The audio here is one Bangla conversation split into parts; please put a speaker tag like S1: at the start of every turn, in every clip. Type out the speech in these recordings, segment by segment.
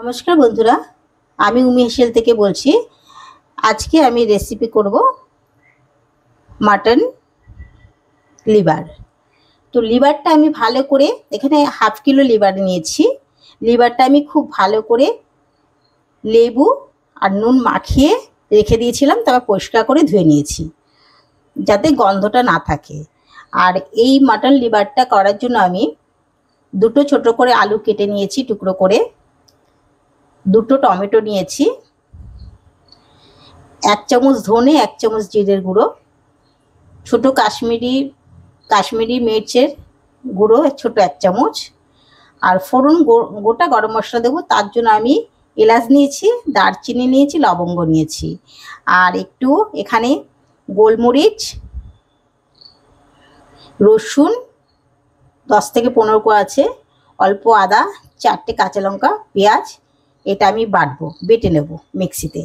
S1: নমস্কার বন্ধুরা, আমি উমি হেসেল থেকে বলছি। আজকে আমি রেসিপি করব মাটন লিভার। তো লিভারটা আমি ভালো করে, এখানে হাফ কিলো লিভার নিয়েছি। লিভারটা আমি খুব ভালো করে লেবু আর নুন মাখিয়ে রেখে দিয়েছিলাম, তারপর পরিষ্কার করে ধুয়ে নিয়েছি যাতে গন্ধটা না থাকে। আর এই মাটন লিভারটা করার জন্য আমি দুটো ছোট করে আলু কেটে নিয়েছি টুকরো করে, দুটো টমেটো নিয়েছি, 1 চামচ ধনে, 1 চামচ জিরের গুঁড়ো, ছোটো কাশ্মীরি মির্চের গুঁড়ো ছোটো 1 চামচ, আর ফোড়ন গোটা গরম মশলা দেবো। তার জন্য আমি এলাচ নিয়েছি, দারচিনি নিয়েছি, লবঙ্গ নিয়েছি, আর একটু এখানে গোলমরিচ, রসুন 10 থেকে 15 কোয়া আছে, অল্প আদা, 4টে কাঁচা লঙ্কা, পেঁয়াজ। এটা আমি বেটে নেব মিক্সিতে,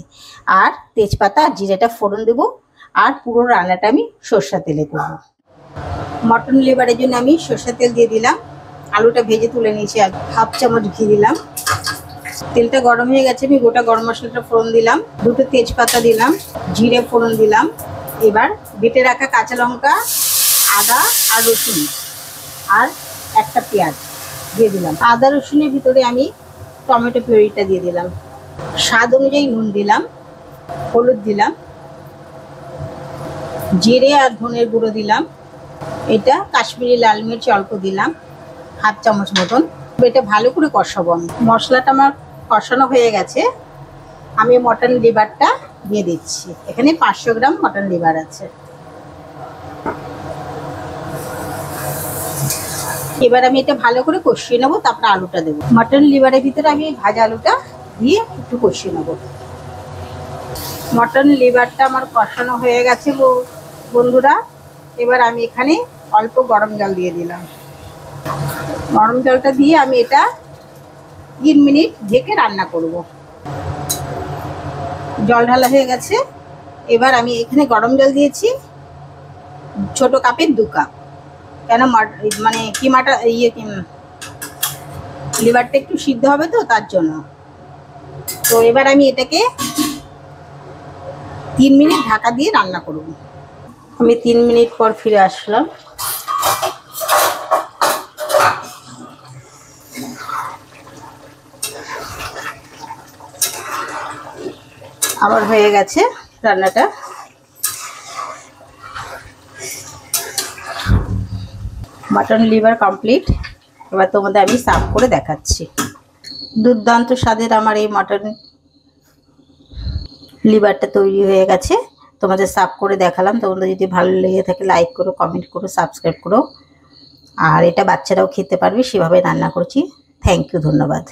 S1: আর তেজপাতা আর জিরাটা ফোড়ন দেব। আর পুরো রান্নাটা আমি সরষের তেলে করব। মটন লিভারের জন্য আমি সরষের তেল দিয়ে দিলাম। আলুটা ভেজে তুলে নিয়েছি, আর হাফ চামচ ঘি দিলাম। তেলটা গরম হয়ে গেছে, আমি গোটা গরম মশলাটা ফোড়ন দিলাম, দুটো তেজপাতা দিলাম, জিরে ফোড়ন দিলাম। এবার বেটে রাখা কাঁচা লঙ্কা, আদা আর রসুন আর একটা পেঁয়াজ দিয়ে দিলাম। আদা রসুনের ভিতরে আমি টমেটো পিউরিটা দিয়ে দিলাম, স্বাদ অনুযায়ী নুন দিলাম, হলুদ দিলাম, জিরে আর ধনের গুঁড়ো দিলাম। এটা কাশ্মীরি লাল মির্চ অল্প দিলাম, হাফ চামচ মতন। এটা ভালো করে কষাবো আমি। মশলাটা আমার কষানো হয়ে গেছে, আমি মটন লিভারটা দিয়ে দিচ্ছি। এখানে 500 গ্রাম মটন লিভার আছে। এবার আমি এটা ভালো করে কষিয়ে নেবো, তারপরে আলুটা দেবো। মটন লিভারের ভিতরে আমি ভাজা আলুটা দিয়ে একটু কষিয়ে নেবো। মটন লিভারটা আমার কষানো হয়ে গেছে বন্ধুরা। এবার আমি এখানে অল্প গরম জল দিয়ে দিলাম। গরম জলটা দিয়ে আমি এটা 3 মিনিট ঢেকে রান্না করব। জল ঢালা হয়ে গেছে। এবার আমি এখানে গরম জল দিয়েছি ছোট কাপের 2 কাপ, কেন মানে লিভারটা একটু সিদ্ধ হবে তো, তার জন্য। তো এবার আমি এটাকে 3 মিনিট ঢাকা দিয়ে রান্না করব। আমি 3 মিনিট পর ফিরে আসলাম। আবার হয়ে গেছে রান্নাটা। Mutton liver complete. এবার তোমাদের আমি সার্ভ করে দেখাচ্ছি। দুর্দান্ত স্বাদের আমার এই মাটন লিভারটা তৈরি হয়ে গেছে। তোমাদের সার্ভ করে দেখালাম। তোমাদের যদি ভালো লেগে থাকে লাইক করো, কমেন্ট করো, সাবস্ক্রাইব করো। আর এটা বাচ্চারাও খেতে পারবে, সেভাবে রান্না করছি। থ্যাংক ইউ, ধন্যবাদ।